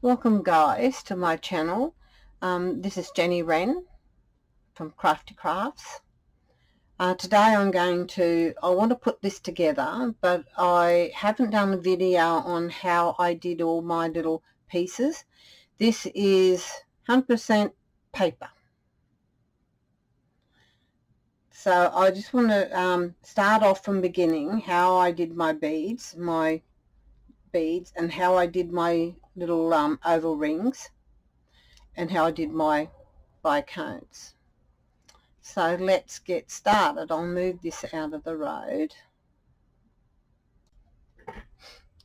Welcome guys to my channel. This is Jenny Wren from Crafty Crafts. Today I want to put this together, but I haven't done a video on how I did all my little pieces. This is 100% paper. So I just want to start off from beginning, how I did my beads, and how I did my little oval rings, and how I did my bicones. So let's get started. I'll move this out of the road.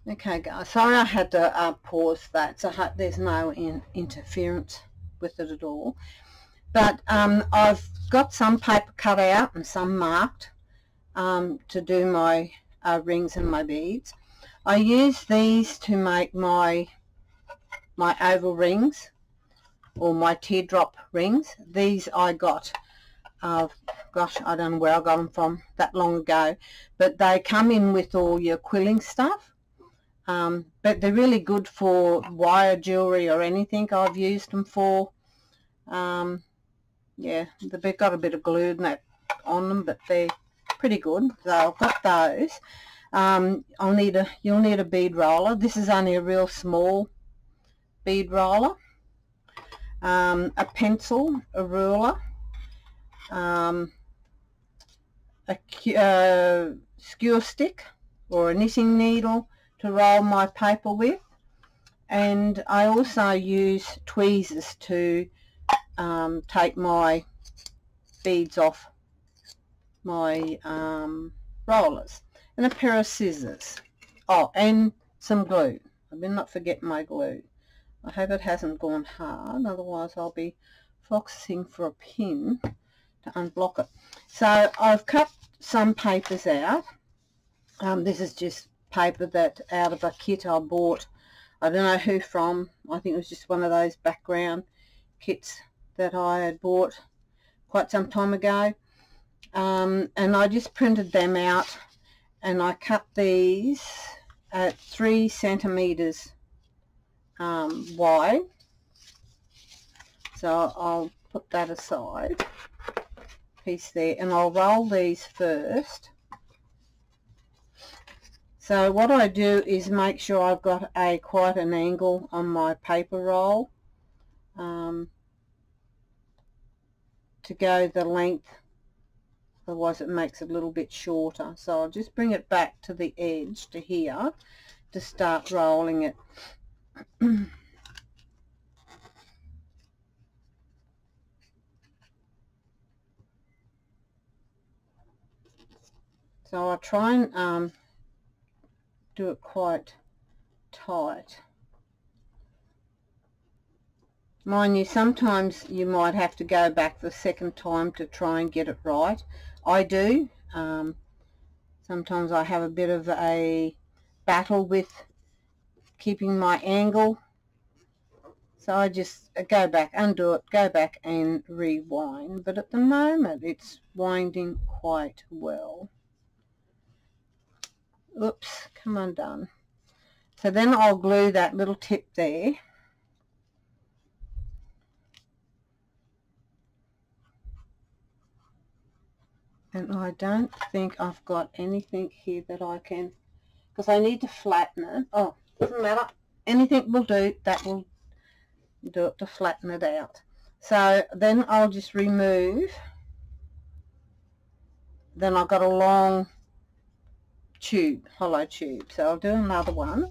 Okay guys, sorry I had to pause that, so there's no interference with it at all. But I've got some paper cut out and some marked to do my rings and my beads. I use these to make my oval rings, or my teardrop rings. These I got, gosh, I don't know where I got them from that long ago, but they come in with all your quilling stuff. But they're really good for wire jewelry or anything I've used them for. Yeah, they've got a bit of glue and that on them, but they're pretty good. So I've got those. You'll need a bead roller. This is only a real small bead roller, a pencil, a ruler, a skewer stick or a knitting needle to roll my paper with, and I also use tweezers to take my beads off my rollers, and a pair of scissors. Oh, and some glue. I better not forget my glue. I hope it hasn't gone hard, otherwise I'll be focusing for a pin to unblock it. So I've cut some papers out. This is just paper that out of a kit I bought. I don't know who from. I think it was just one of those background kits that I had bought quite some time ago. And I just printed them out, and I cut these at 3 centimeters wide. So I'll put that aside, piece there, and I'll roll these first. So what I do is make sure I've got quite an angle on my paper roll to go the length, otherwise it makes it a little bit shorter. So I'll just bring it back to the edge, to here, to start rolling it. So I'll try and do it quite tight. Mind you, sometimes you might have to go back the second time to try and get it right. I do. Sometimes I have a bit of a battle with keeping my angle. So I just go back, undo it, go back and rewind. But at the moment it's winding quite well. Oops, come undone. So then I'll glue that little tip there. And I don't think I've got anything here that I can, because I need to flatten it. Oh, doesn't matter. Anything will do. That will do it to flatten it out. So then I'll just remove. Then I've got a long tube, hollow tube. So I'll do another one.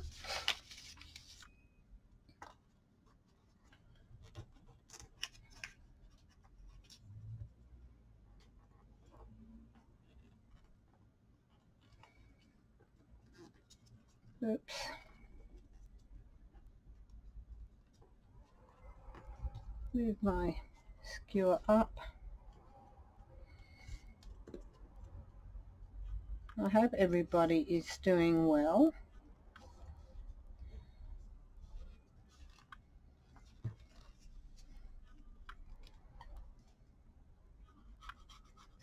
Oops. Move my skewer up. I hope everybody is doing well.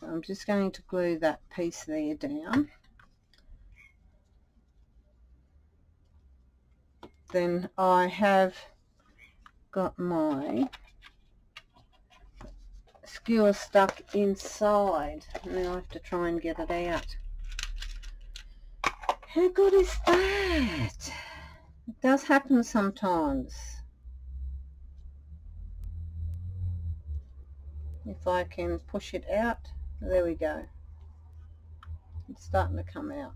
So I'm just going to glue that piece there down. Then I have got my skewer stuck inside. Now I have to try and get it out. How good is that? It does happen sometimes. If I can push it out, there we go. It's starting to come out.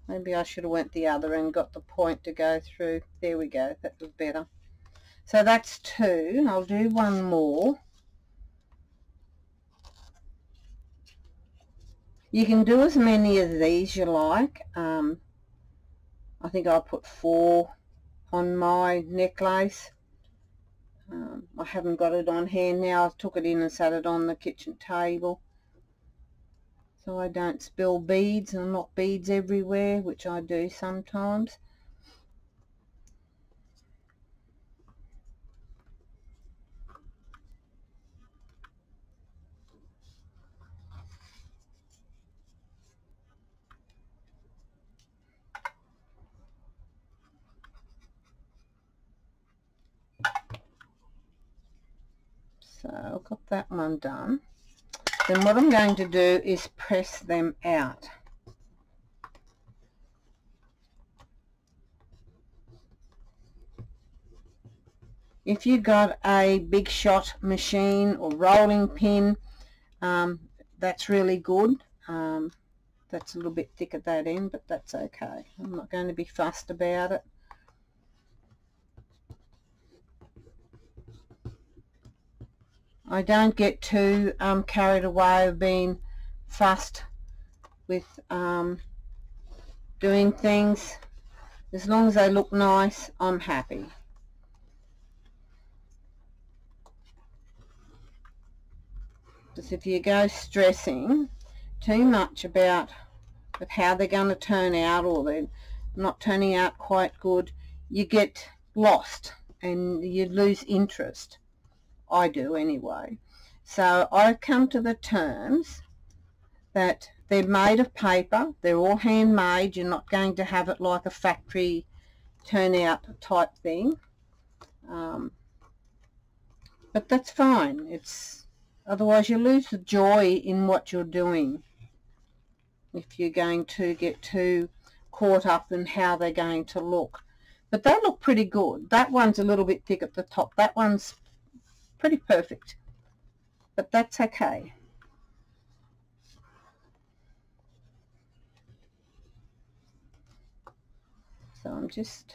Maybe I should have went the other end, got the point to go through. There we go, that was better. So that's 2. I'll do one more. You can do as many of these you like. I think I'll put 4 on my necklace. I haven't got it on hand now. I took it in and sat it on the kitchen table so I don't spill beads and knock beads everywhere, which I do sometimes. So I've got that one done. Then what I'm going to do is press them out. If you've got a big shot machine or rolling pin, that's really good. That's a little bit thick at that end, but that's okay. I'm not going to be fussed about it. I don't get too carried away of being fussed with doing things. As long as they look nice, I'm happy. Because if you go stressing too much about how they're going to turn out, or they're not turning out quite good, you get lost and you lose interest. I do anyway. So I've come to the terms that they're made of paper, they're all handmade, you're not going to have it like a factory turnout type thing. But that's fine. Otherwise you lose the joy in what you're doing if you're going to get too caught up in how they're going to look. But they look pretty good. That one's a little bit thick at the top. That one's pretty perfect, but that's okay. So I'm just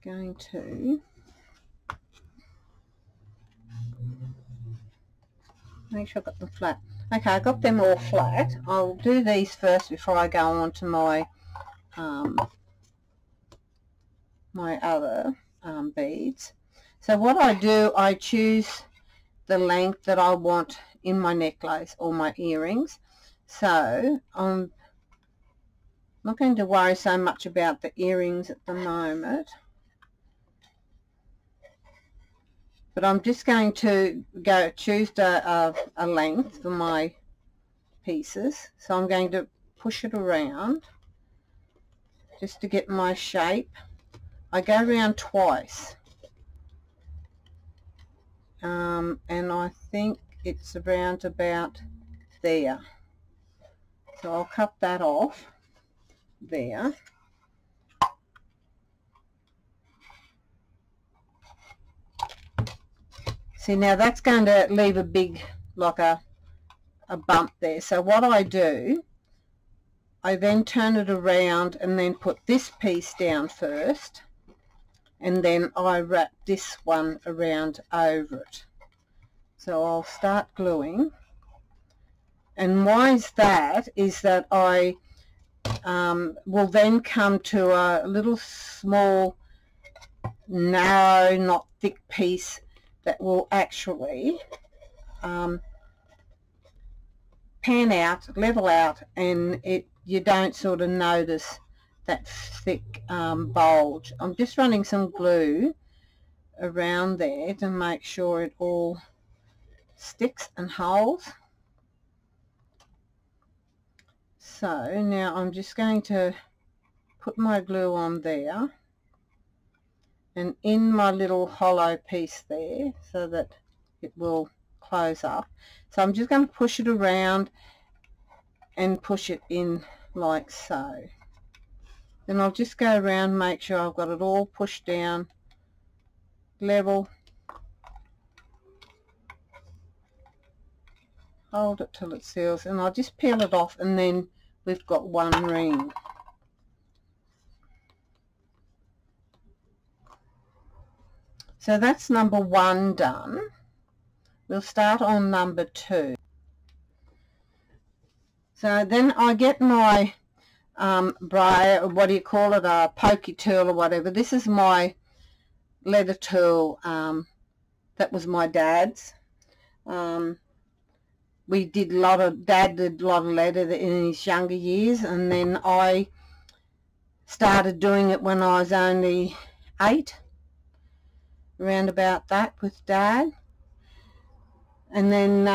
going to make sure I've got them flat. Okay, I got them all flat. I'll do these first before I go on to my my other beads. So what I do, I choose the length that I want in my necklace or my earrings. So I'm not going to worry so much about the earrings at the moment, but I'm just going to choose a length for my pieces. So I'm going to push it around just to get my shape. I go around twice. And I think it's around about there. So I'll cut that off there. See, now that's going to leave a big, like a bump there. So what I do, I then turn it around and then put this piece down first, and then I wrap this one around over it. So I'll start gluing. And why is that I will then come to a little small, narrow, not thick piece that will actually pan out, level out, and you don't sort of notice that thick bulge. I'm just running some glue around there to make sure it all sticks and holds. So now I'm just going to put my glue on there, and in my little hollow piece there so that it will close up. So I'm just going to push it around and push it in like so. Then I'll just go around, make sure I've got it all pushed down level. Hold it till it seals, and I'll just peel it off, and then we've got one ring. So that's number 1 done. We'll start on number 2. So then I get my brayer, or what do you call it, a pokey tool or whatever. This is my leather tool. That was my dad's. We did a lot of, Dad did a lot of leather in his younger years, and then I started doing it when I was only 8, around about that, with Dad. And then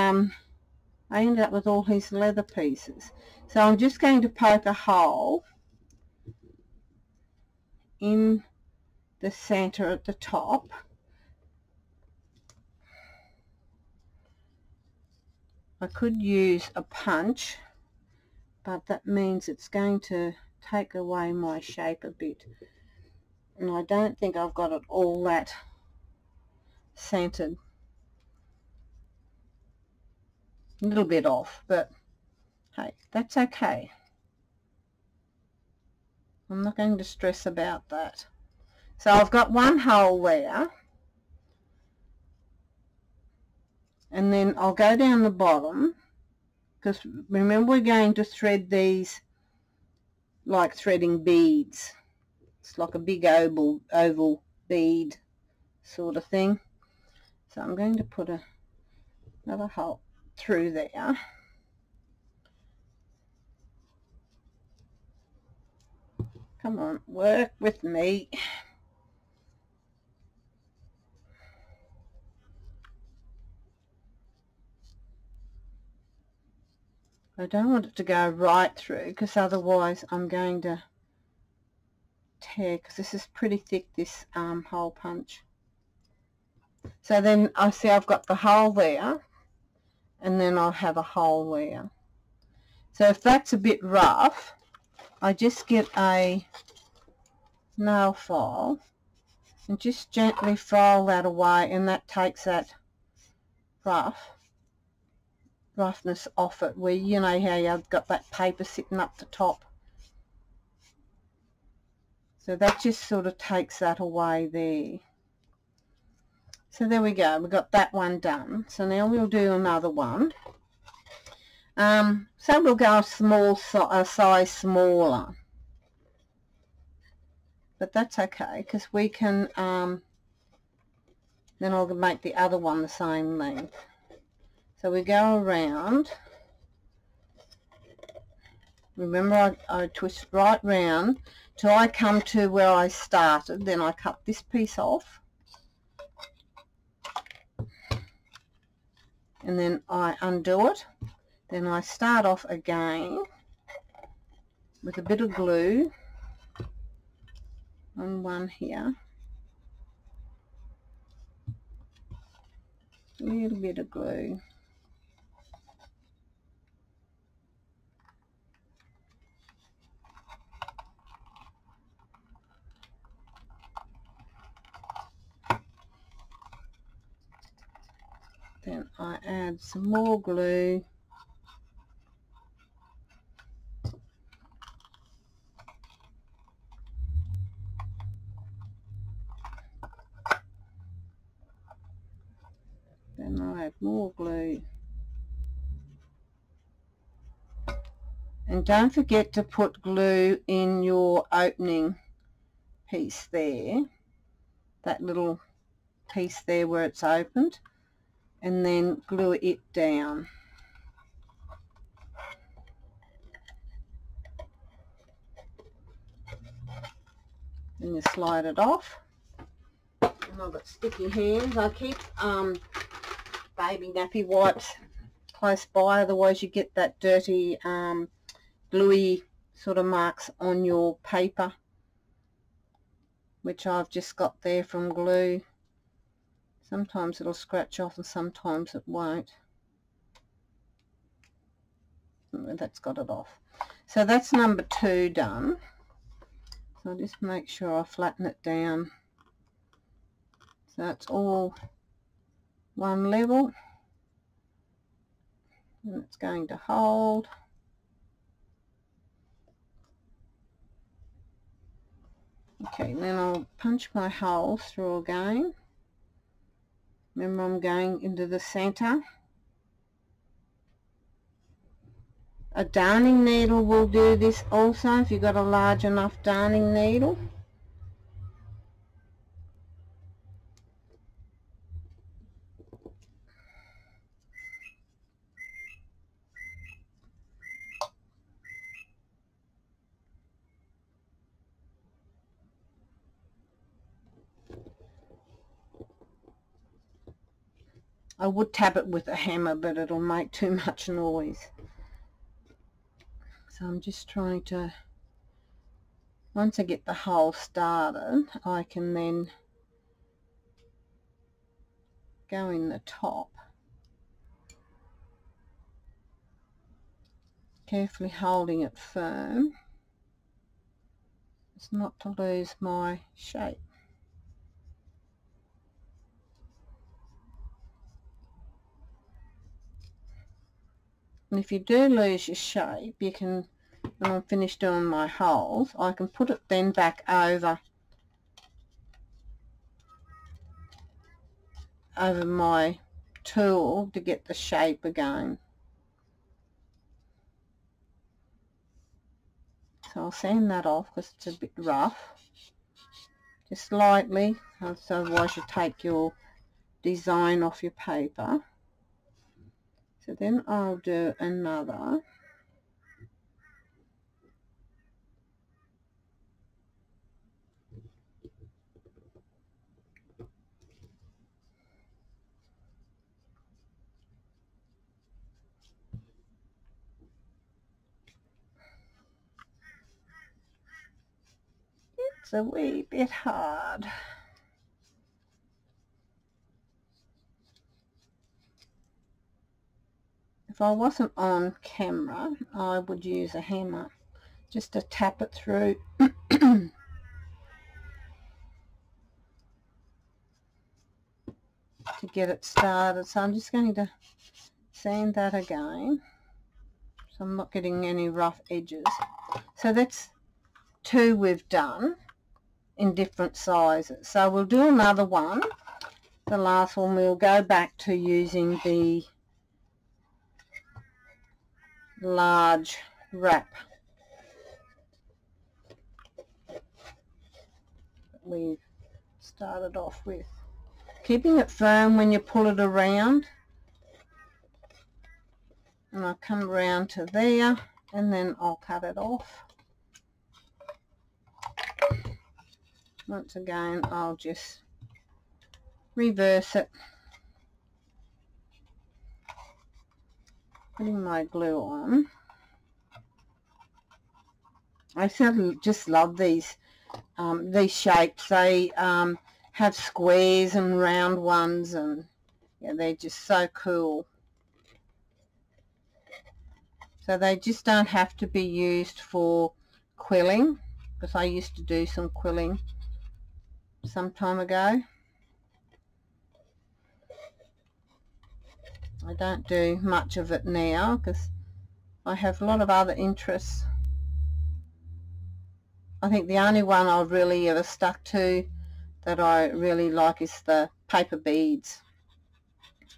I ended up with all his leather pieces. So I'm just going to poke a hole in the center at the top. I could use a punch, but that means it's going to take away my shape a bit, and I don't think I've got it all that centered. A little bit off, but hey, that's okay. I'm not going to stress about that. So I've got one hole there, and then I'll go down the bottom, because remember we're going to thread these like threading beads. It's like a big oval bead sort of thing. So I'm going to put another hole through there. Come on, work with me. I don't want it to go right through, because otherwise I'm going to tear, because this is pretty thick, this hole punch. So then I see I've got the hole there, and then I'll have a hole there. So if that's a bit rough, I just get a nail file and just gently file that away, and that takes that roughness off it, where you know how you've got that paper sitting up the top. So that just sort of takes that away there. So there we go, we've got that one done. So now we'll do another one. So we'll go a size smaller, but that's okay, because we can then I'll make the other one the same length. So we go around. Remember, I twist right round till I come to where I started. Then I cut this piece off, and then I undo it. Then I start off again with a bit of glue on one here, a little bit of glue. Then I add some more glue. Then I add more glue. And don't forget to put glue in your opening piece there, that little piece there where it's opened, and then glue it down. And you slide it off. And I've got sticky hands. I keep baby nappy wipes close by, otherwise you get that dirty gluey sort of marks on your paper. which I've just got there from glue. Sometimes it'll scratch off and sometimes it won't. That's got it off. So that's number 2 done. So I'll just make sure I flatten it down so it's all one level, and it's going to hold. Okay, then I'll punch my holes through again. Remember, I'm going into the center. A darning needle will do this also if you've got a large enough darning needle. I would tap it with a hammer, but it'll make too much noise. So I'm just trying to, once I get the hole started, I can then go in the top, carefully holding it firm, just not to lose my shape. And if you do lose your shape, you can, when I'm finished doing my holes, I can put it then back over my tool to get the shape again. So I'll sand that off because it's a bit rough, just lightly, so otherwise you take your design off your paper. So then I'll do another. It's a wee bit hard. If I wasn't on camera, I would use a hammer just to tap it through. To get it started. So I'm just going to sand that again, so I'm not getting any rough edges. So that's 2 we've done in different sizes. So we'll do another one. The last one we'll go back to using the large wrap that we started off with. Keeping it firm when you pull it around, and I'll come around to there and then I'll cut it off. Once again, I'll just reverse it, putting my glue on. I just love these shapes. They have squares and round ones, and yeah, they're just so cool. So they just don't have to be used for quilling, because I used to do some quilling some time ago. I don't do much of it now because I have a lot of other interests. I think the only one I've really ever stuck to that I really like is the paper beads,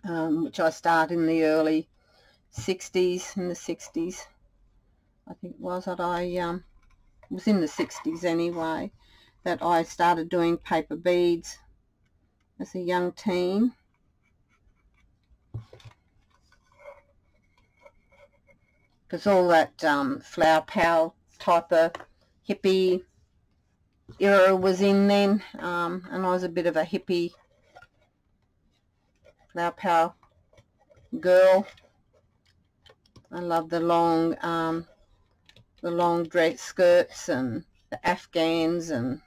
which I started in the early 60s, in the 60s. I think it was that it was in the 60s anyway, that I started doing paper beads as a young teen. Because all that flower power type of hippie era was in then, and I was a bit of a hippie flower power girl. I love the long dress skirts and the Afghans and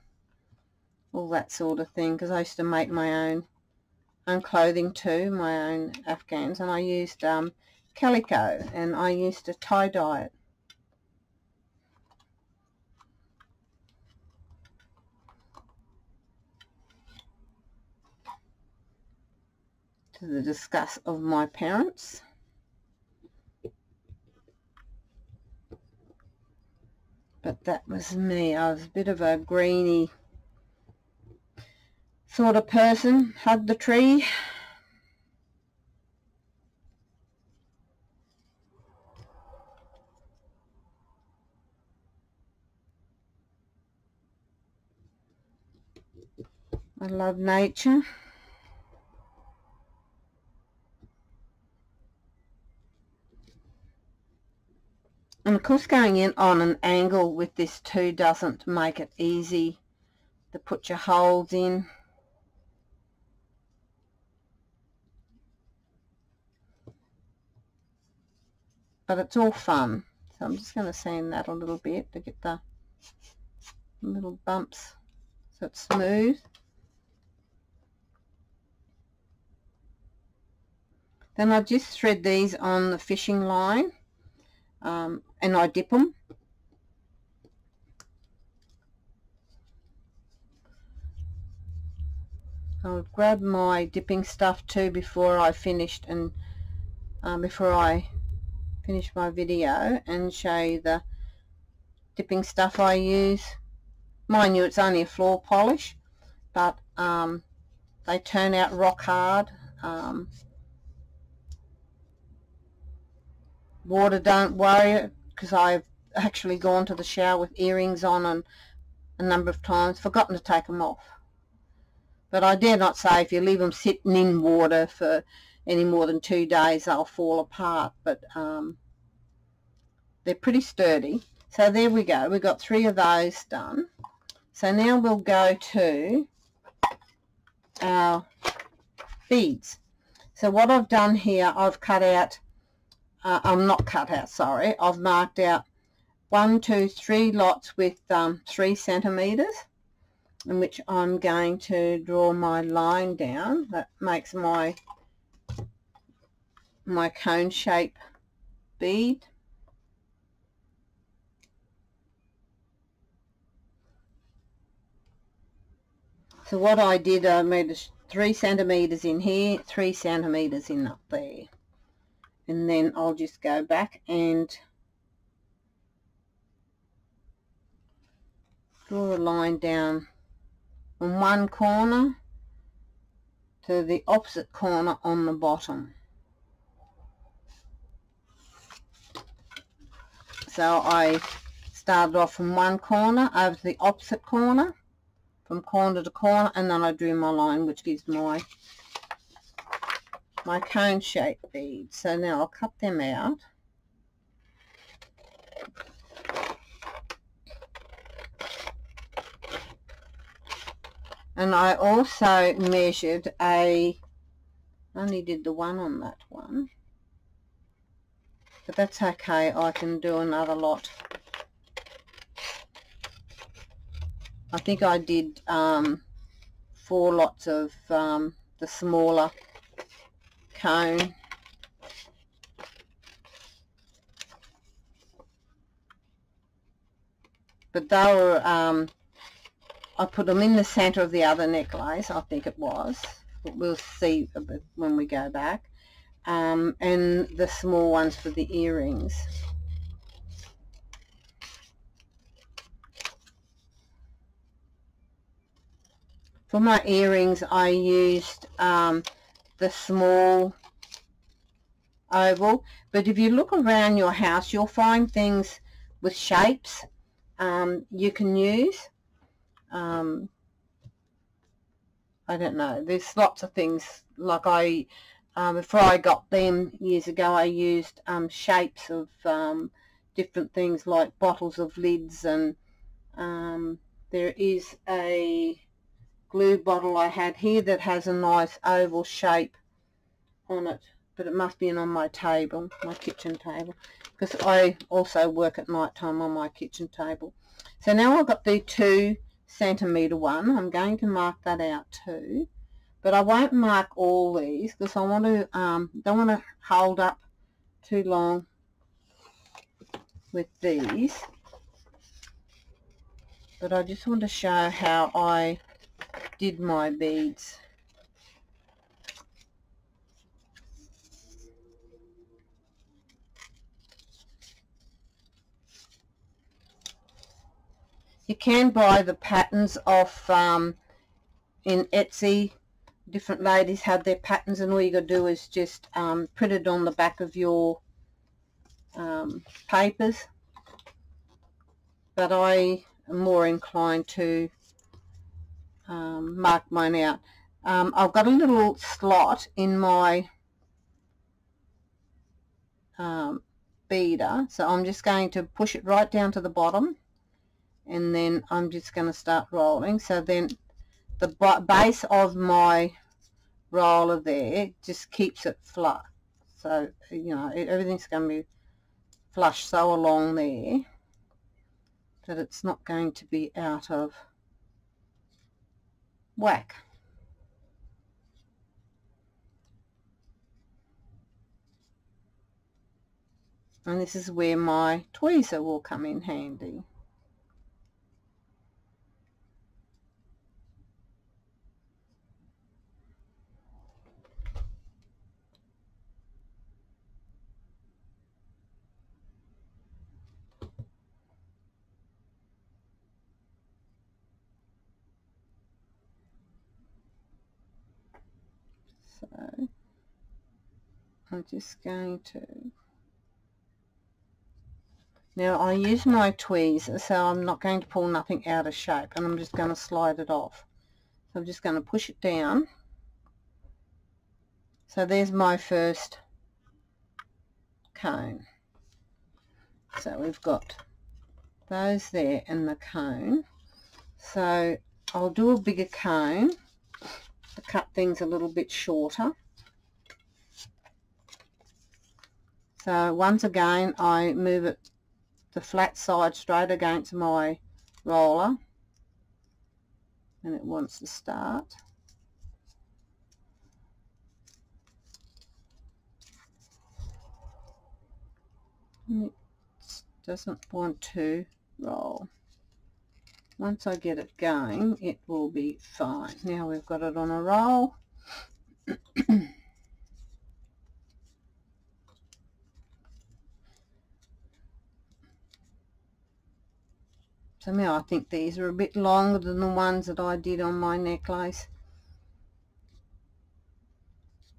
all that sort of thing, because I used to make my own clothing too, my own Afghans, and I used calico, and I used to tie-dye it. To the disgust of my parents. But that was me. I was a bit of a greeny sort of person. Hug the tree. I love nature. And of course going in on an angle with this too doesn't make it easy to put your holes in. But it's all fun. So I'm just going to sand that a little bit to get the little bumps so it's smooth. Then I just thread these on the fishing line, and I dip them. I'll grab my dipping stuff too before I finished, and before I finish my video, and show you the dipping stuff I use. Mind you, it's only a floor polish, but they turn out rock hard. Water, don't worry, because I've actually gone to the shower with earrings on and a number of times forgotten to take them off. But I dare not say if you leave them sitting in water for any more than 2 days they'll fall apart, but they're pretty sturdy. So there we go, we've got 3 of those done. So now we'll go to our beads. So what I've done here, I've cut out, I'm not cut out, sorry, I've marked out 1, 2, 3 lots with 3 centimeters, in which I'm going to draw my line down. That makes my cone shape bead. So what I did, I made 3 centimeters in here, 3 centimeters in up there, and then I'll just go back and draw a line down from one corner to the opposite corner on the bottom. So I started off from one corner over to the opposite corner, from corner to corner, and then I drew my line, which gives my cone shape bead. So now I'll cut them out. And I also measured only did the one on that one, but that's okay, I can do another lot. I think I did 4 lots of the smaller cone. But they were, I put them in the center of the other necklace, I think it was. But we'll see a bit when we go back. And the small ones for the earrings. For my earrings, I used the small oval. But if you look around your house, you'll find things with shapes you can use. I don't know, there's lots of things. Like before I got them years ago, I used shapes of different things like bottles of lids, and there is a glue bottle I had here that has a nice oval shape on it, but it must be on my table, my kitchen table, because I also work at night time on my kitchen table. So now I've got the 2 centimetre one. I'm going to mark that out too, but I won't mark all these because I want to don't want to hold up too long with these, but I just want to show how I did my beads. You can buy the patterns off in Etsy. Different ladies have their patterns, and all you got to do is just print it on the back of your papers. But I am more inclined to mark mine out. I've got a little slot in my beader, so I'm just going to push it right down to the bottom, and then I'm just going to start rolling. So then the base of my roller there just keeps it flat, so you know everything's going to be flush so along there that it's not going to be out of whack. And this is where my tweezer will come in handy. So I'm just going to, now I use my tweezer, so I'm not going to pull nothing out of shape, and I'm just going to slide it off. So I'm just going to push it down. So there's my first cone. So we've got those there and the cone. So I'll do a bigger cone to cut things a little bit shorter. So once again I move it the flat side straight against my roller, and it wants to start. And it doesn't want to roll. Once I get it going, it will be fine. Now we've got it on a roll. So now I think these are a bit longer than the ones that I did on my necklace.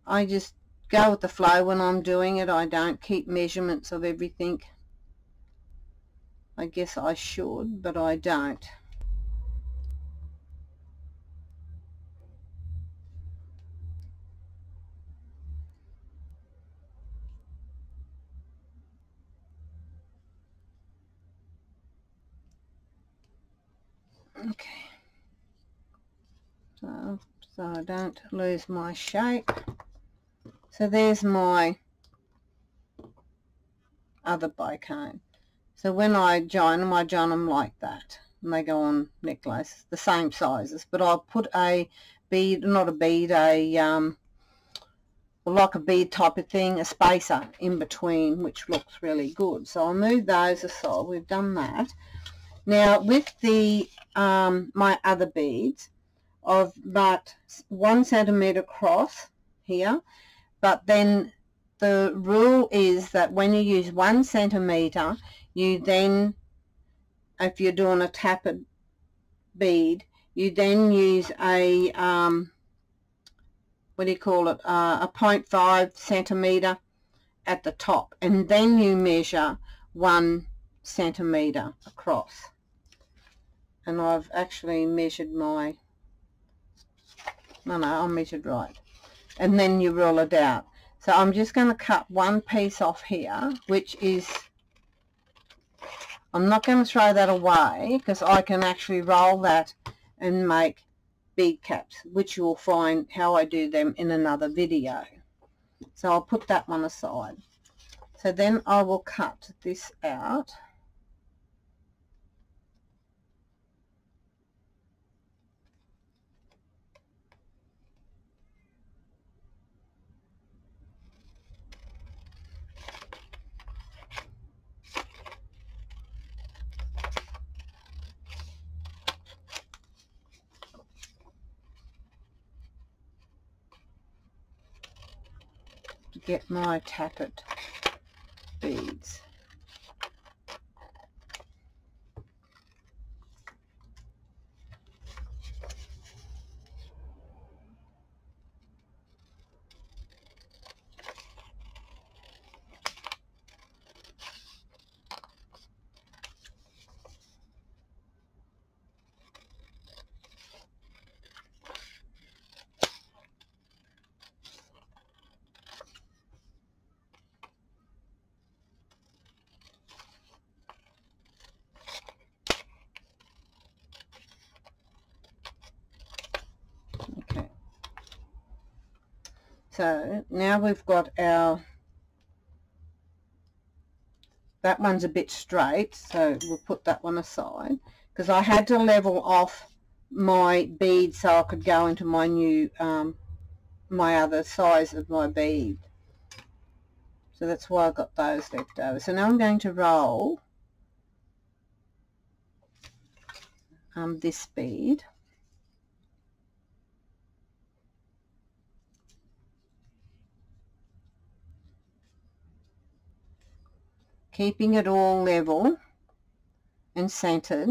I just go with the flow when I'm doing it. I don't keep measurements of everything. I guess I should, but I don't. Okay, so I don't lose my shape. So there's my other bicone. So when I join them like that, and they go on necklaces, the same sizes, but I'll put a bead, not a bead, like a bead type of thing, a spacer in between, which looks really good. So I'll move those aside. We've done that. Now with the my other beads, I've marked 1 centimetre across here, but then the rule is that when you use 1 centimetre, you then, if you're doing a tapped bead, you then use a what do you call it, a 0.5 centimetre at the top, and then you measure 1 centimetre across. And I've actually measured my, no, I measured right. And then you roll it out. So I'm just going to cut one piece off here, which is, I'm not going to throw that away because I can actually roll that and make bead caps, which you'll find how I do them in another video. So I'll put that one aside. So then I will cut this out. get my tappet beads. Okay, so now we've got our, that one's a bit straight, so we'll put that one aside because I had to level off my bead so I could go into my new my other size of my bead. So that's why I got those left over. So now I'm going to roll this bead. Keeping it all level and centered.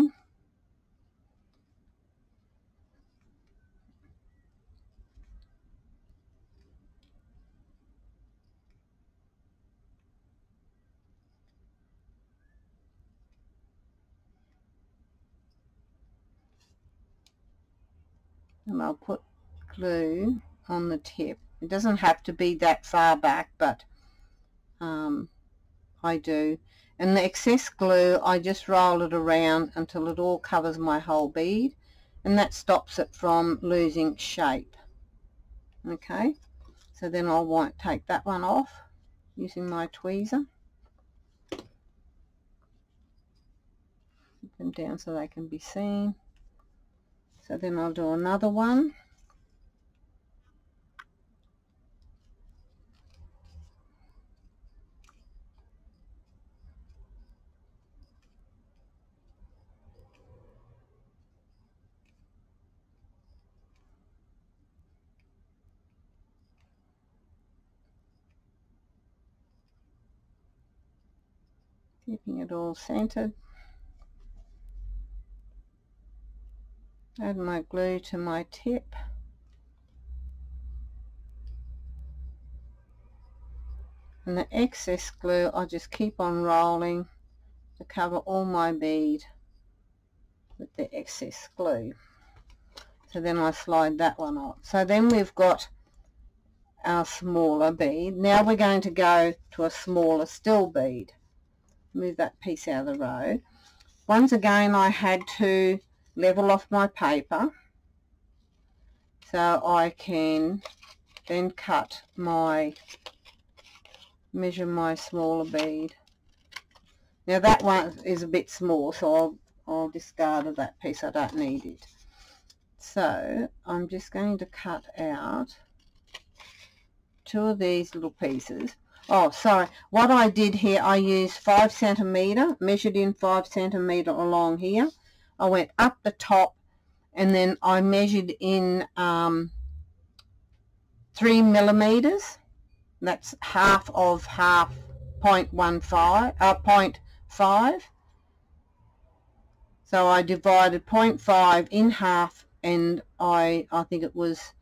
And I'll put glue on the tip. It doesn't have to be that far back, but I do. And the excess glue, I just roll it around until it all covers my whole bead, and that stops it from losing shape. Okay, so then I won't take that one off using my tweezer. Put them down so they can be seen. So then I'll do another one. Keeping it all centered. Add my glue to my tip. And the excess glue, I just keep on rolling to cover all my bead with the excess glue. So then I slide that one off. So then we've got our smaller bead. Now we're going to go to a smaller still bead. Move that piece out of the road. Once again, I had to level off my paper so I can then measure my smaller bead. Now that one is a bit small, so I'll discard that piece. I don't need it. So I'm just going to cut out 2 of these little pieces. Oh, sorry, what I did here, I used 5 centimeter, measured in 5 centimeter along here. I went up the top and then I measured in 3 millimeters. That's half of half, 0.5. So I divided 0.5 in half, and I think it was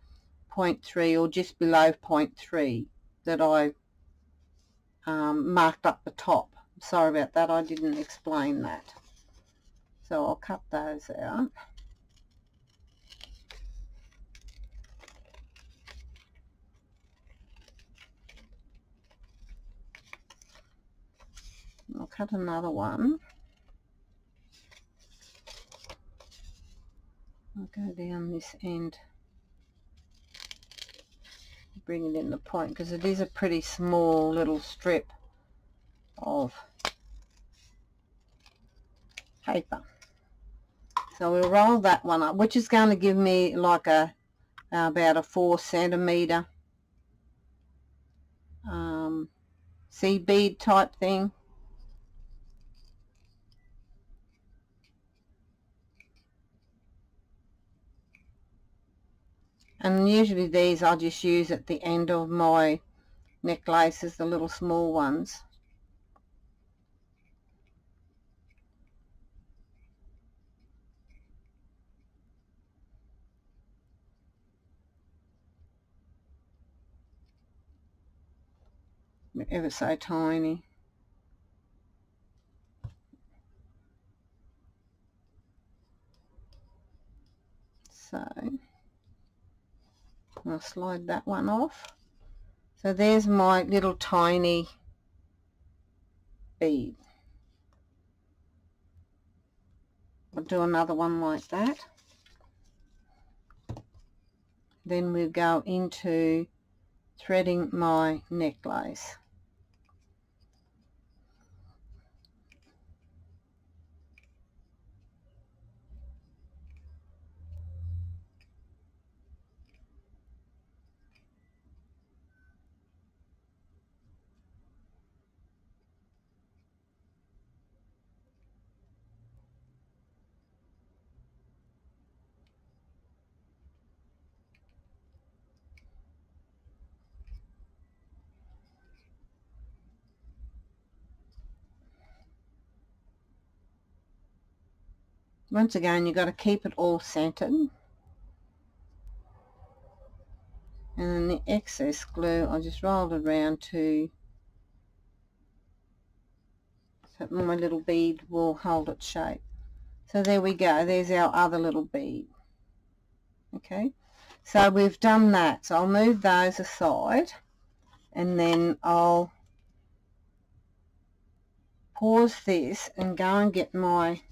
0.3 or just below 0.3 that I marked up the top. Sorry about that, I didn't explain that. So I'll cut those out. I'll cut another one. I'll go down this end, bring it in the point, because it is a pretty small little strip of paper. So we'll roll that one up, which is going to give me like about a 4 centimeter seed bead type thing. And usually these I'll just use at the end of my necklaces, the little small ones. Ever so tiny. So I'll slide that one off. So there's my little tiny bead. I'll do another one like that. Then we'll go into threading my necklace. Once again, you've got to keep it all centered. And then the excess glue, I just rolled it around to so my little bead will hold its shape. So there we go, there's our other little bead. Okay, so we've done that. So I'll move those aside and then I'll pause this and go and get my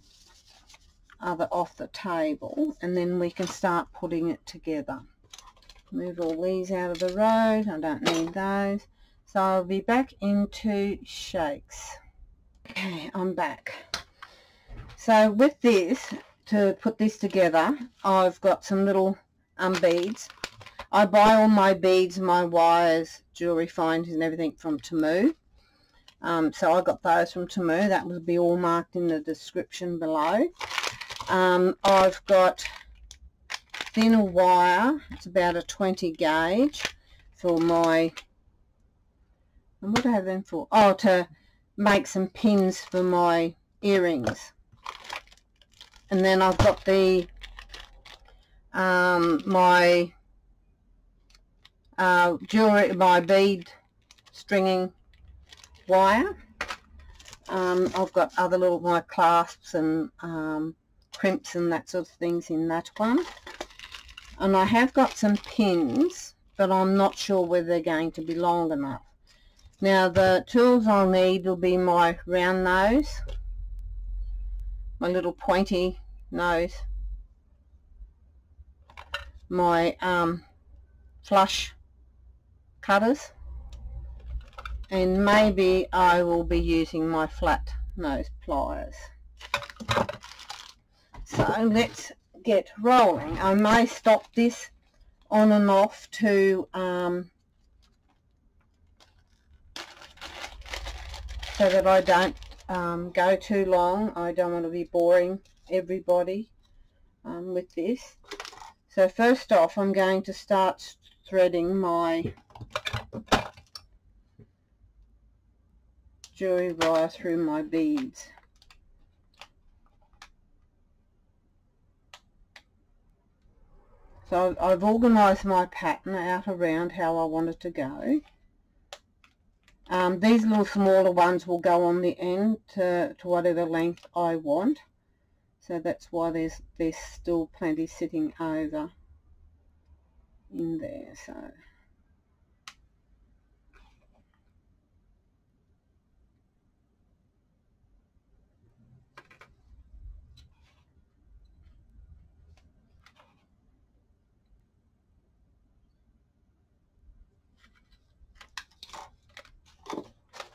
other off the table, and then we can start putting it together. Move all these out of the road, I don't need those. So I'll be back into shakes. Okay, I'm back. So with this, to put this together, I've got some little beads. I buy all my beads, my wires, jewellery finds and everything from Temu. So I got those from Temu. That will be all marked in the description below. I've got thinner wire. It's about a 20 gauge for my, and what do I have them for? Oh, to make some pins for my earrings. And then I've got the my jewelry, my bead stringing wire. I've got other little, my clasps and crimps and that sort of things in that one. And I have got some pins, but I'm not sure whether they're going to be long enough. Now the tools I'll need will be my round nose, my little pointy nose, my flush cutters, and maybe I will be using my flat nose pliers. So let's get rolling. I may stop this on and off to so that I don't go too long. I don't want to be boring everybody with this. So first off, I'm going to start threading my jewelry wire through my beads. So I've organised my pattern out around how I want it to go. These little smaller ones will go on the end to whatever length I want. So that's why there's still plenty sitting over in there. So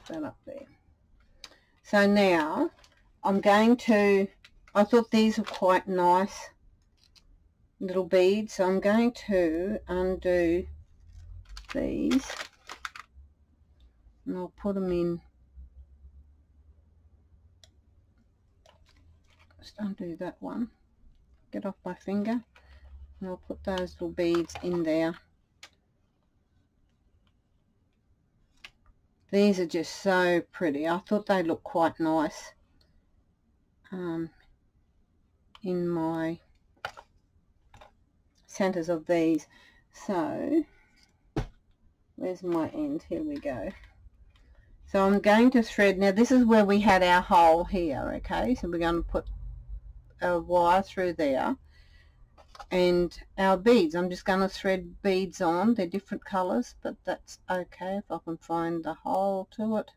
that up there. So now I'm going to, I thought these were quite nice little beads, so I'm going to undo these and I'll put them in, just undo that one, get off my finger, and I'll put those little beads in there. These are just so pretty. I thought they looked quite nice in my centers of these. So where's my end? Here we go. So I'm going to thread. Now this is where we had our hole here, okay? So we're going to put a wire through there, and our beads, I'm just going to thread beads on. They're different colors, but that's okay if I can find the hole to it.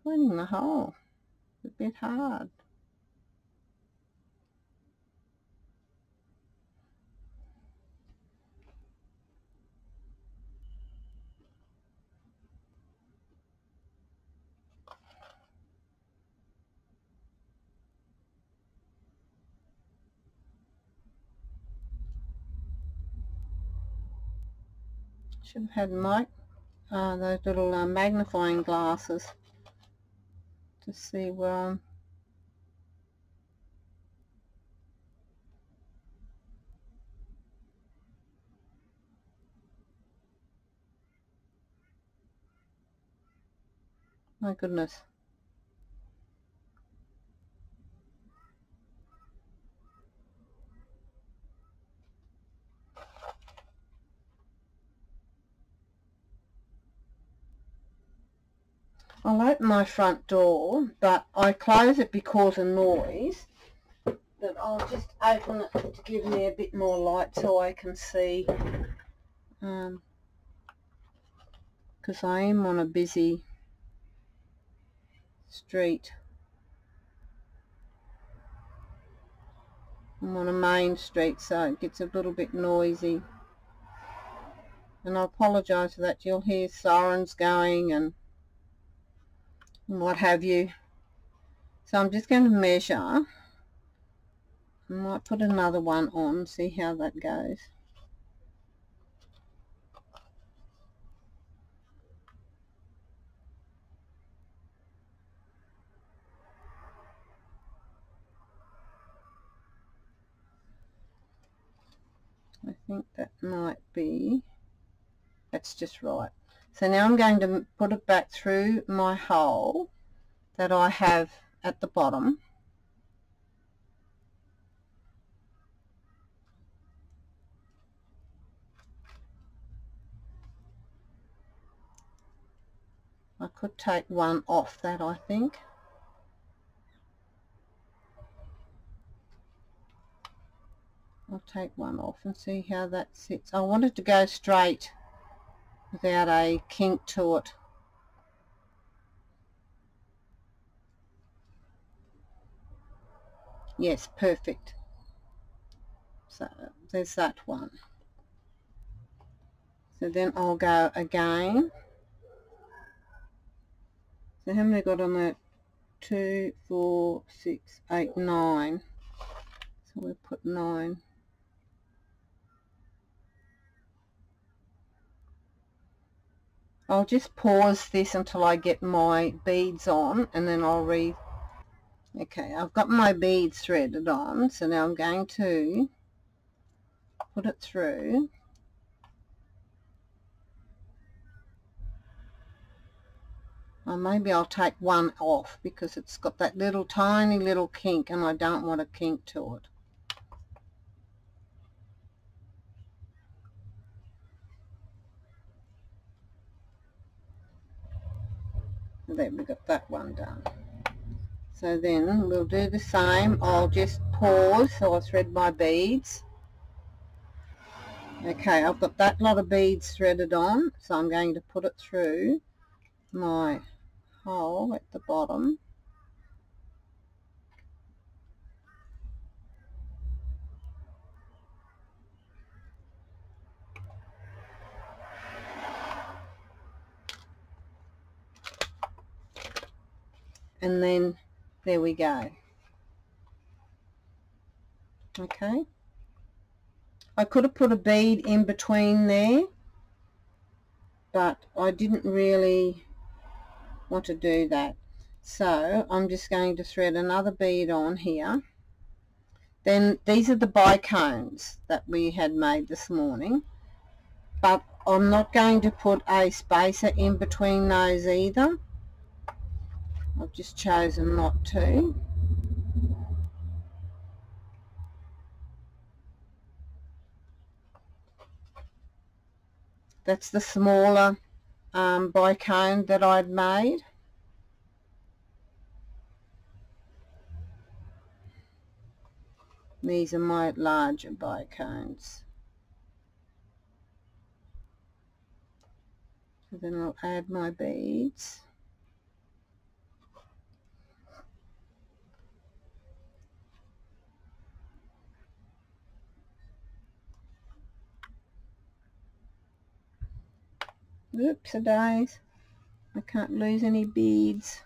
Finding the hole is a bit hard. Should have had those little magnifying glasses to see where I'm. My goodness. I'll open my front door, but I close it because of noise. But I'll just open it to give me a bit more light so I can see, because I am on a busy street. I'm on a main street, so it gets a little bit noisy. And I apologise for that. You'll hear sirens going and what have you. So I'm just going to measure. I might put another one on, see how that goes. I think that might be, that's just right. So now I'm going to put it back through my hole that I have at the bottom. I could take one off that, I think. I'll take one off and see how that sits. I want it to go straight without a kink to it. Yes, perfect. So there's that one. So then I'll go again. So how many got on that? 2, 4, 6, 8, 9. So we'll put 9. I'll just pause this until I get my beads on, and then I'll read. Okay, I've got my beads threaded on, so now I'm going to put it through. Or maybe I'll take one off because it's got that little tiny little kink and I don't want a kink to it. There, we got that one done. So then we'll do the same. I'll just pause so I thread my beads. Okay, I've got that lot of beads threaded on, so I'm going to put it through my hole at the bottom. And then there we go. Okay, I could have put a bead in between there, but I didn't really want to do that. So I'm just going to thread another bead on here. Then these are the bicones that we had made this morning, but I'm not going to put a spacer in between those either. I've just chosen not to. That's the smaller bicone that I'd made. These are my larger bicones. So then I'll add my beads. Oops-a-days, I can't lose any beads.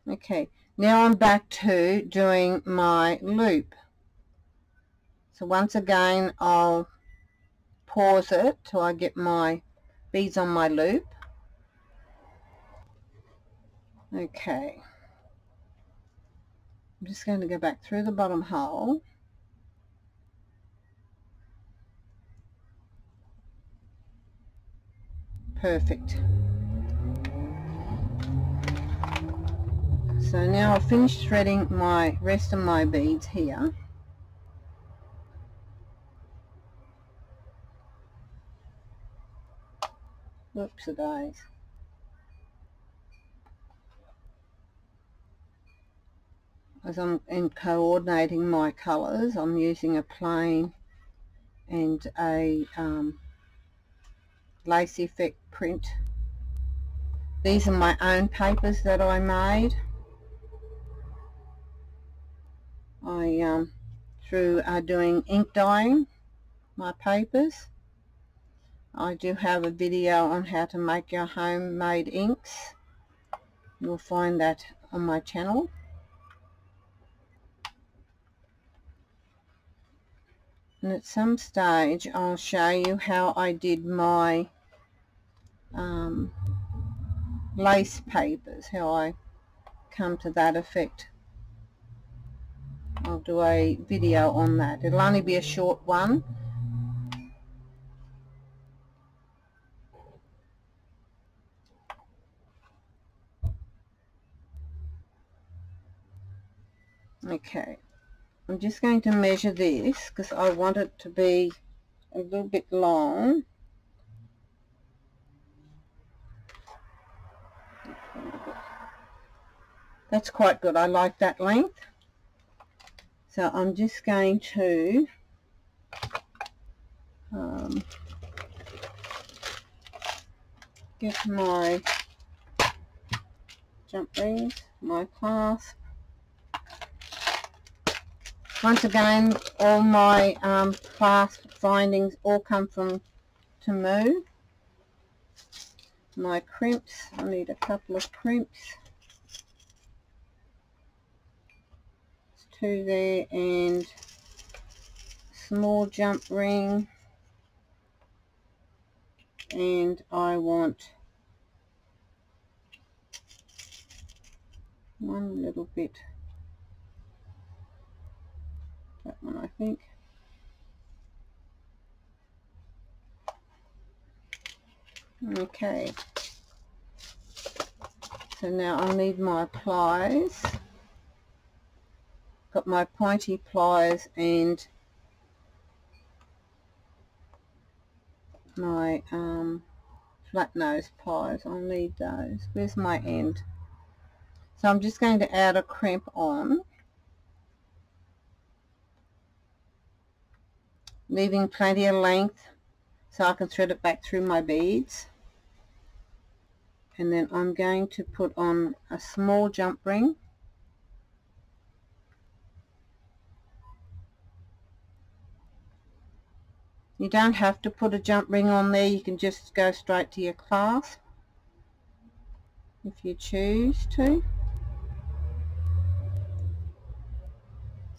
Okay, now I'm back to doing my loop. So once again I'll pause it till I get my beads on my loop. Okay, I'm just going to go back through the bottom hole. Perfect. So now I've finished threading my rest of my beads here. Whoops-a-days. As I'm coordinating my colours, I'm using a plain and a lace effect print. These are my own papers that I made. Through doing ink dyeing my papers. I do have a video on how to make your homemade inks. You'll find that on my channel. And at some stage I'll show you how I did my lace papers, how I come to that effect. I'll do a video on that. It'll only be a short one. Okay, I'm just going to measure this because I want it to be a little bit long. That's quite good. I like that length. So I'm just going to get my jump rings, my clasp. Once again, all my clasp findings all come from Temu. My crimps, I need a couple of crimps. There's 2 there, and small jump ring, and I want one little bit, that one I think. Okay, so now I need my pliers. Got my pointy pliers and my flat nose pliers. I'll need those. Where's my end? So I'm just going to add a crimp on, leaving plenty of length so I can thread it back through my beads. And then I'm going to put on a small jump ring. You don't have to put a jump ring on there, you can just go straight to your clasp if you choose to.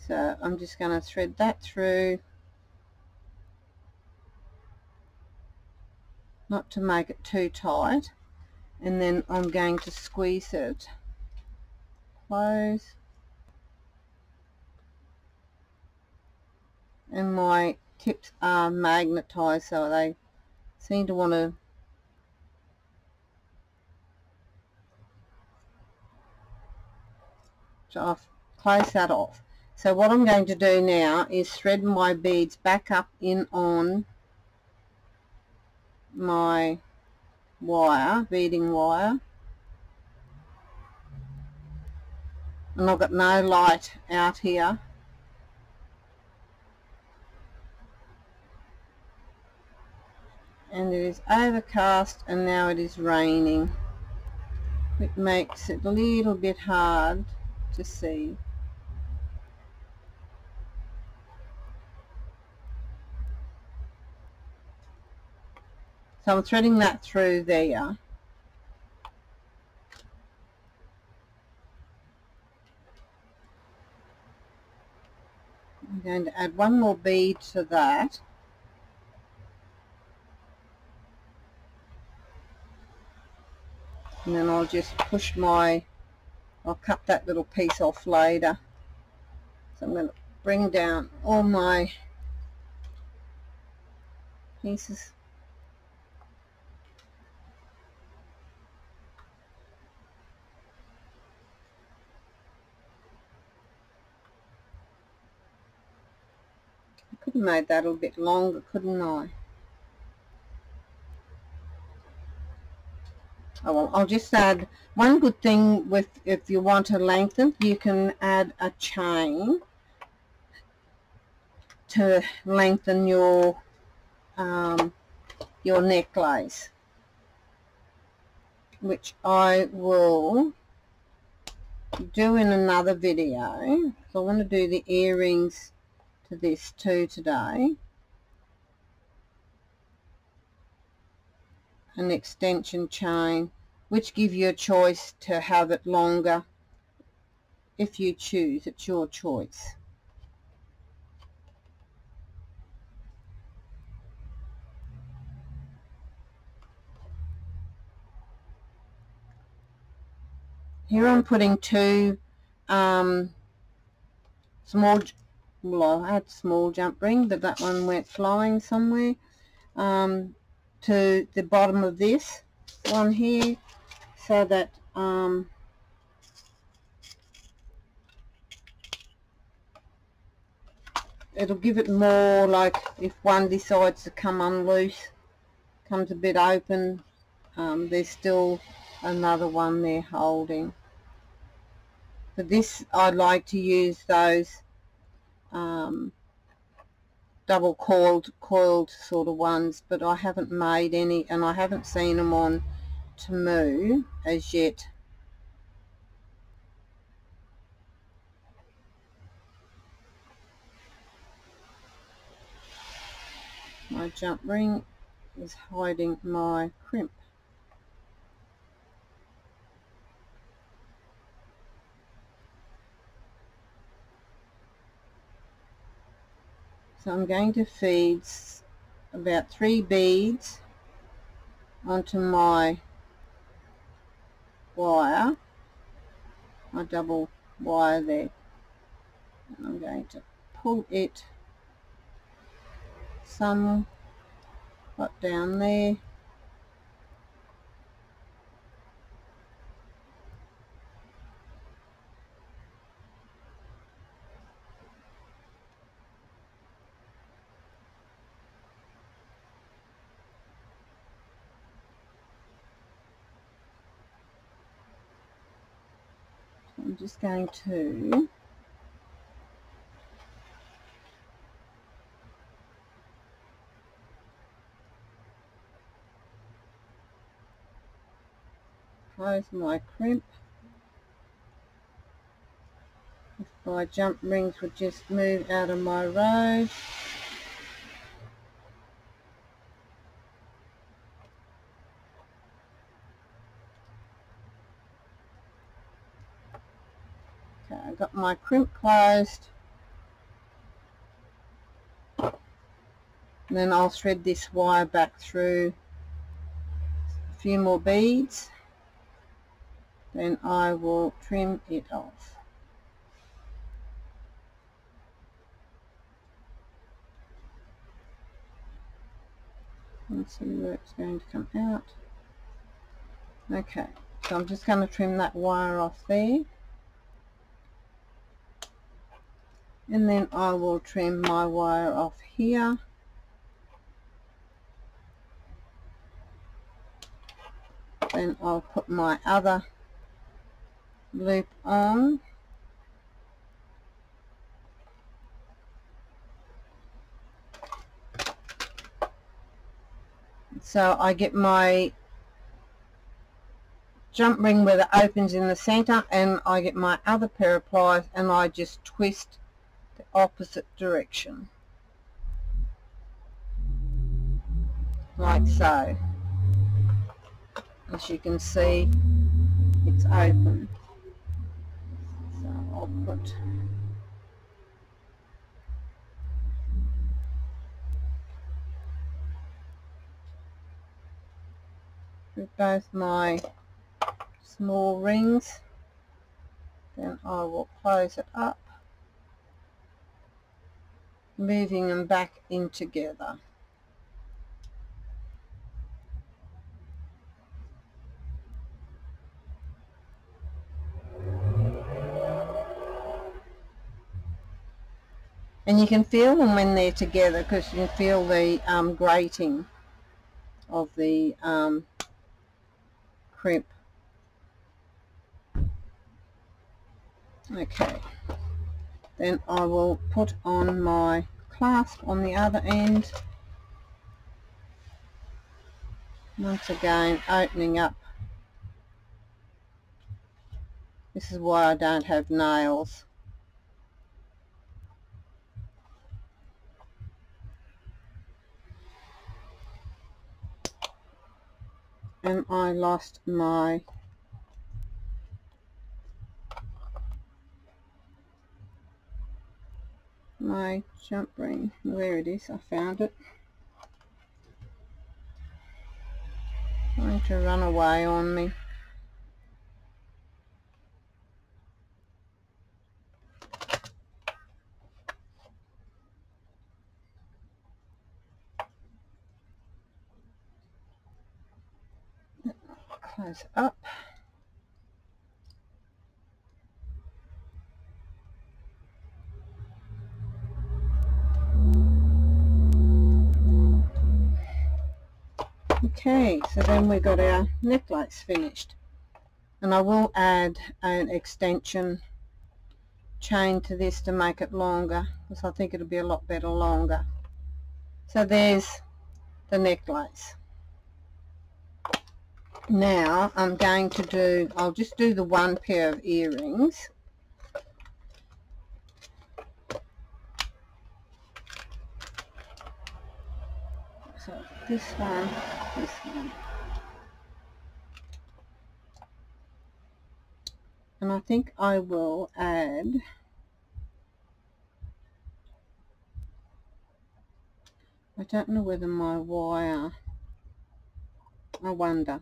So I'm just going to thread that through, not to make it too tight, and then I'm going to squeeze it close, and my tips are magnetized, so they seem to want to close that off. So what I'm going to do now is thread my beads back up in on my wire, beading wire, and I've got no light out here, and it is overcast, and now it is raining. It makes it a little bit hard to see. So I'm threading that through there. I'm going to add one more bead to that. And then I'll just push my, I'll cut that little piece off later. So I'm going to bring down all my pieces. I could have made that a little bit longer, couldn't I? Oh well, I'll just add one good thing with, if you want to lengthen, you can add a chain to lengthen your necklace, which I will do in another video. So I want to do the earrings to this too today. An extension chain, which give you a choice to have it longer if you choose. It's your choice. Here I'm putting two small, well, I had small jump ring, but that one went flying somewhere, to the bottom of this one here, so that it'll give it more, like if one decides to come unloose, comes a bit open, there's still another one there holding. For this, I'd like to use those double coiled sort of ones, but I haven't made any, and I haven't seen them on Temu as yet. My jump ring is hiding my crimp. So I'm going to feed about 3 beads onto my wire, my double wire there, and I'm going to pull it somewhat down there. I'm just going to close my crimp. If my jump rings would just move out of my row. Okay, I got my crimp closed. And then I'll thread this wire back through a few more beads. then I will trim it off. Let's see where it's going to come out. Okay, so I'm just going to trim that wire off there, and then I will trim my wire off here. Then I'll put my other loop on. So I get my jump ring where it opens in the center, and I get my other pair of pliers and I just twist the opposite direction, like so. As you can see, it's open. So I'll put with both my small rings, then I will close it up, moving them back in together. And you can feel them when they're together, because you can feel the grating of the crimp. Okay, then I will put on my clasp on the other end, once again opening up. This is why I don't have nails. And I lost my jump ring. There it is, I found it. Trying to run away on me. Close it up. Okay, so then we've got our necklace finished, and I will add an extension chain to this to make it longer, because I think it'll be a lot better longer. So there's the necklace. Now I'm going to do, I'll just do the one pair of earrings. So this one, this one. And I think I will add I don't know whether my wire, I wonder.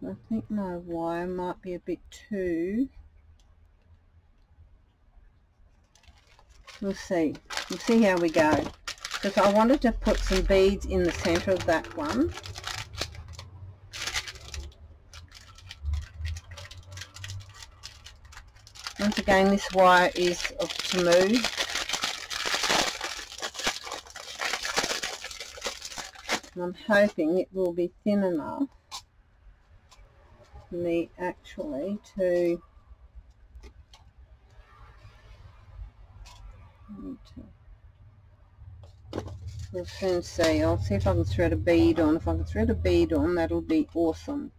I think my wire might be a bit too, we'll see how we go, because I wanted to put some beads in the center of that one. Once again, this wire is to move. And I'm hoping it will be thin enough for me actually to we'll soon see. I'll see if I can thread a bead on. If I can thread a bead on, that'll be awesome.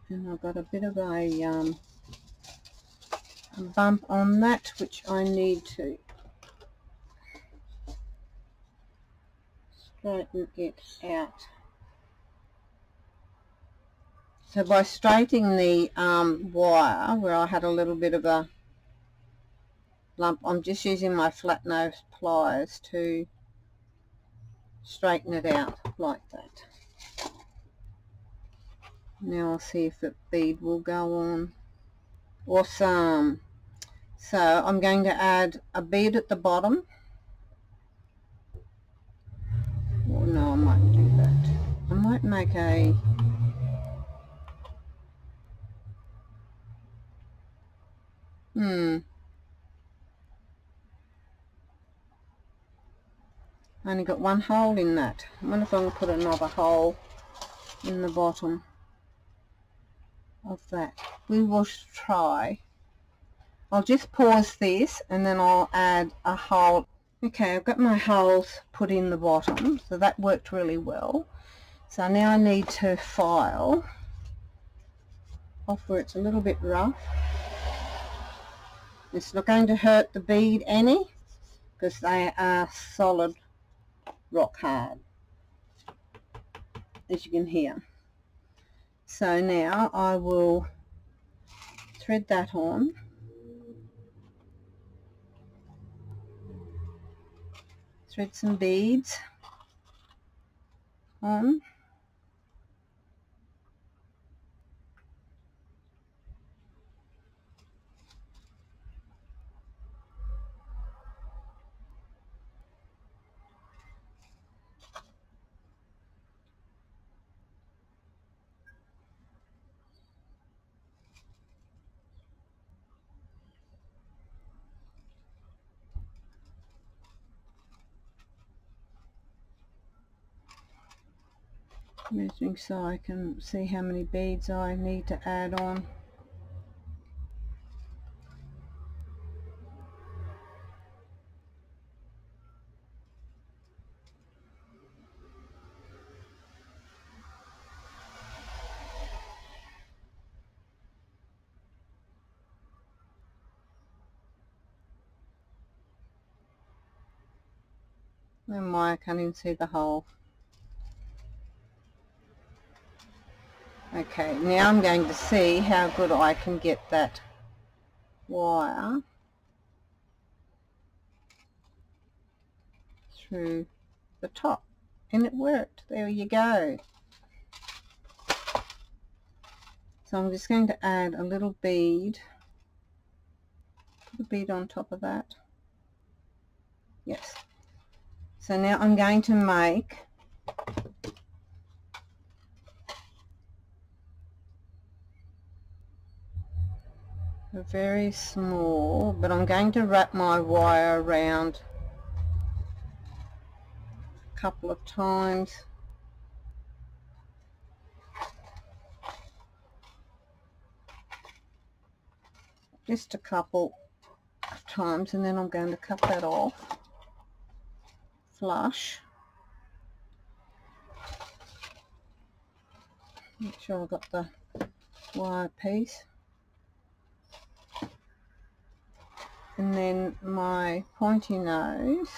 And I've got a bit of a bump on that, which I need to straighten it out. So by straightening the wire where I had a little bit of a lump, I'm just using my flat nose pliers to straighten it out like that. Now I'll see if the bead will go on. Awesome. So I'm going to add a bead at the bottom. Oh no, I might do that. I might make a I only got one hole in that. I wonder if I can put another hole in the bottom of that. We will try. I'll just pause this and then I'll add a hole. Okay, I've got my holes put in the bottom, so that worked really well. So now I need to file off where it's a little bit rough. It's not going to hurt the bead any because they are solid rock hard, as you can hear. So now I will thread that on. Thread some beads on. Measuring so I can see how many beads I need to add on. And why I can't even see the hole. Okay, now I'm going to see how good I can get that wire through the top. And it worked. There you go. So I'm just going to add a little bead. Put a bead on top of that. Yes. So now I'm going to make a very small, but I'm going to wrap my wire around a couple of times. Just a couple of times, and then I'm going to cut that off flush. Make sure I've got the wire piece. And then my pointy nose,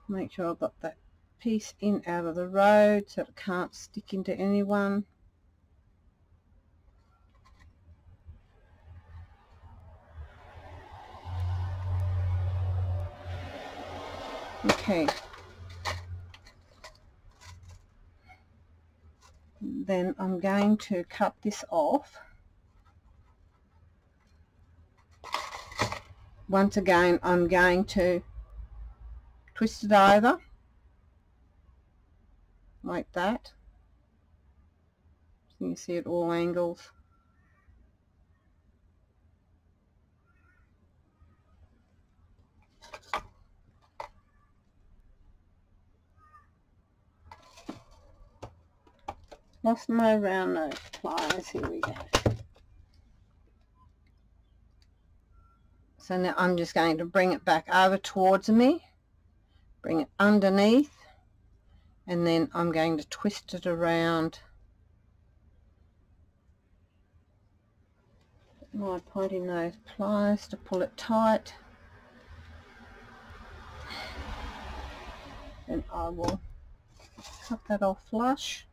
make sure I've got that piece in out of the road so it can't stick into anyone. Okay. Then I'm going to cut this off. Once again, I'm going to twist it over like that, so you can see at all angles. Lost my round nose pliers. Here we go. So now I'm just going to bring it back over towards me, bring it underneath, and then I'm going to twist it around my pointy nose pliers to pull it tight, and I will cut that off flush.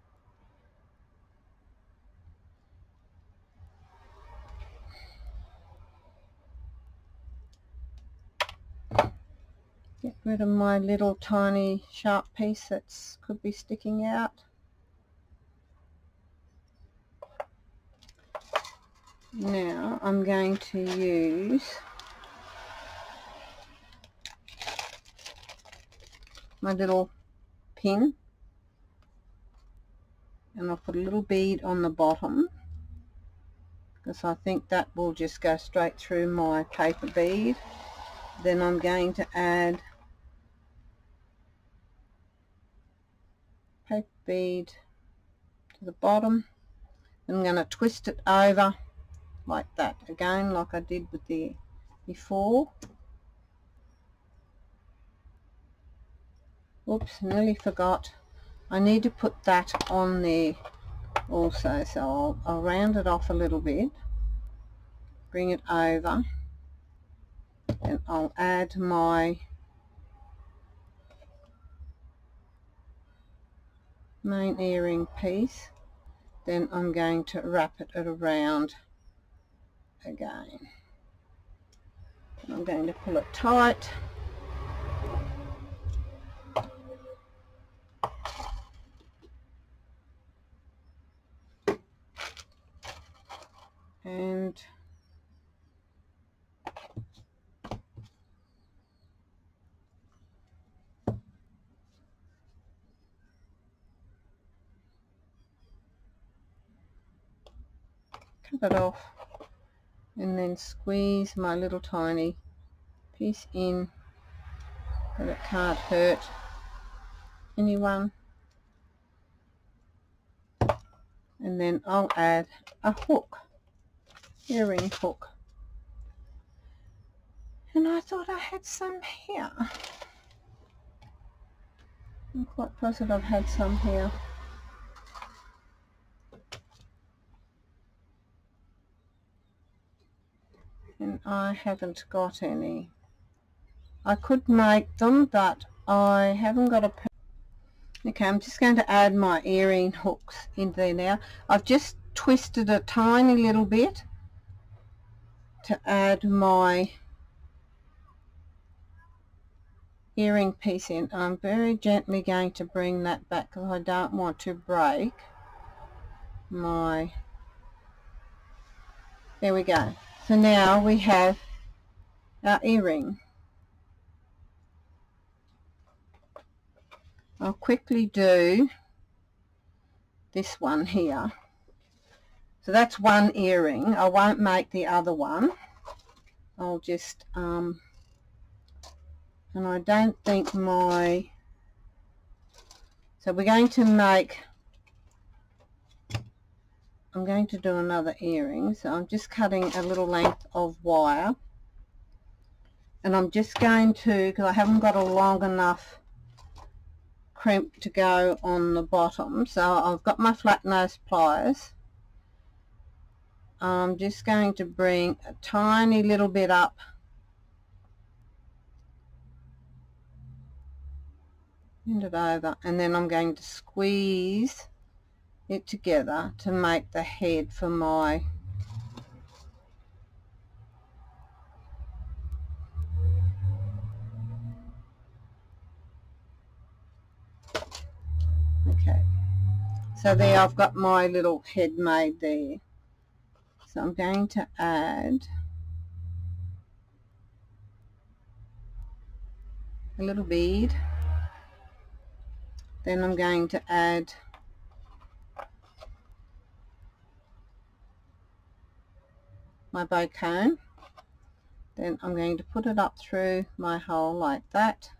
rid of my little tiny sharp piece that could be sticking out. Now I'm going to use my little pin, and I'll put a little bead on the bottom because I think that will just go straight through my paper bead. Then I'm going to add paper bead to the bottom. I'm going to twist it over like that again, like I did with the before. Oops, nearly forgot. I need to put that on there also, so I'll round it off a little bit, bring it over, and I'll add my main earring piece. Then I'm going to wrap it around again. I'm going to pull it tight. And cut it off, and then squeeze my little tiny piece in that it can't hurt anyone. And then I'll add a hook, earring hook. And I thought I had some here. I'm quite positive I've had some here. And I haven't got any. I could make them, but I haven't got a... Okay, I'm just going to add my earring hooks in there now. I've just twisted a tiny little bit to add my earring piece in. I'm very gently going to bring that back because I don't want to break my... There we go. So now we have our earring. I'll quickly do this one here. So that's one earring. I won't make the other one. I'll just and I don't think my... So we're going to make... I'm going to do another earring. So I'm just cutting a little length of wire, and I'm just going to, because I haven't got a long enough crimp to go on the bottom, so I've got my flat nose pliers. I'm just going to bring a tiny little bit up and it over, and then I'm going to squeeze it together to make the head for my okay. So there I've got my little head made there. So I'm going to add a little bead. Then I'm going to add my bow comb. Then I'm going to put it up through my hole like that.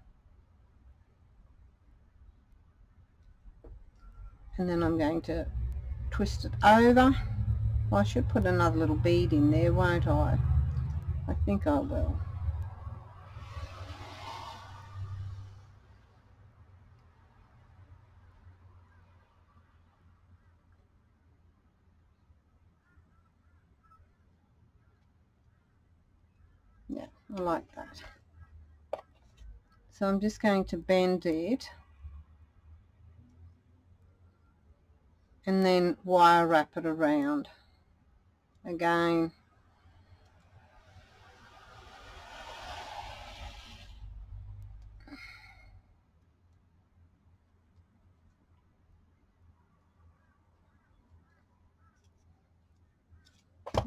And then I'm going to twist it over. Well, I should put another little bead in there, won't I? I think I will. Yeah, I like that. So I'm just going to bend it and then wire wrap it around again.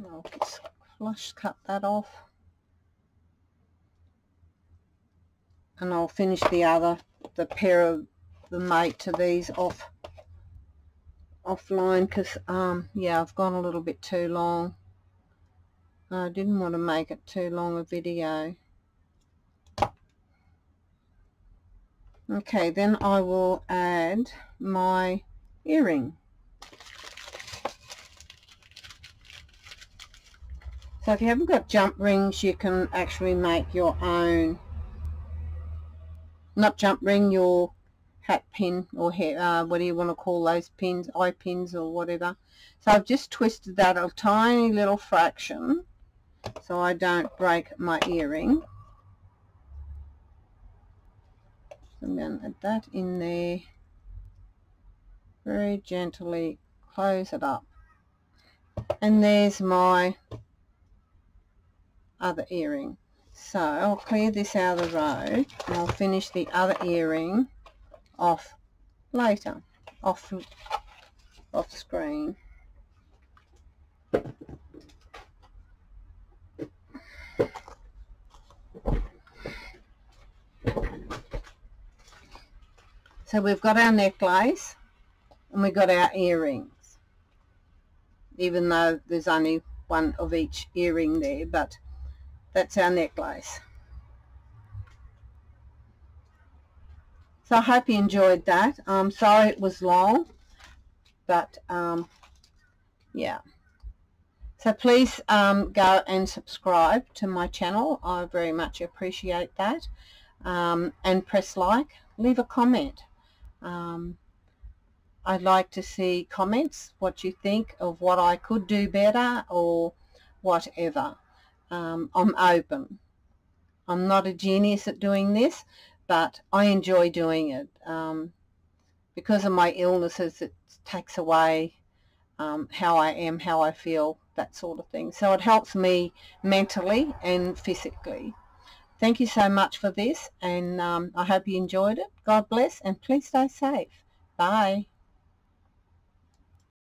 I'll just flush cut that off, and I'll finish the pair of the mate to these offline, because yeah, I've gone a little bit too long. I didn't want to make it too long a video. Okay, then I will add my earring. So if you haven't got jump rings, you can actually make your own, not jump ring, your hat pin, or hair, what do you want to call those pins, eye pins or whatever. So I've just twisted that a tiny little fraction so I don't break my earring. So I'm going to add that in there, very gently close it up, and there's my other earring. So I'll clear this out of the road, and I'll finish the other earring off later, off screen. So we've got our necklace and we've got our earrings, even though there's only one of each earring there, but that's our necklace. So I hope you enjoyed that. I'm sorry it was long, but yeah. So please go and subscribe to my channel. I very much appreciate that. And press like, leave a comment. I'd like to see comments, what you think of what I could do better or whatever. I'm open. I'm not a genius at doing this, but I enjoy doing it. Because of my illnesses, it takes away how I am, how I feel, that sort of thing. So it helps me mentally and physically. Thank you so much for this, and I hope you enjoyed it. God bless, and please stay safe. Bye.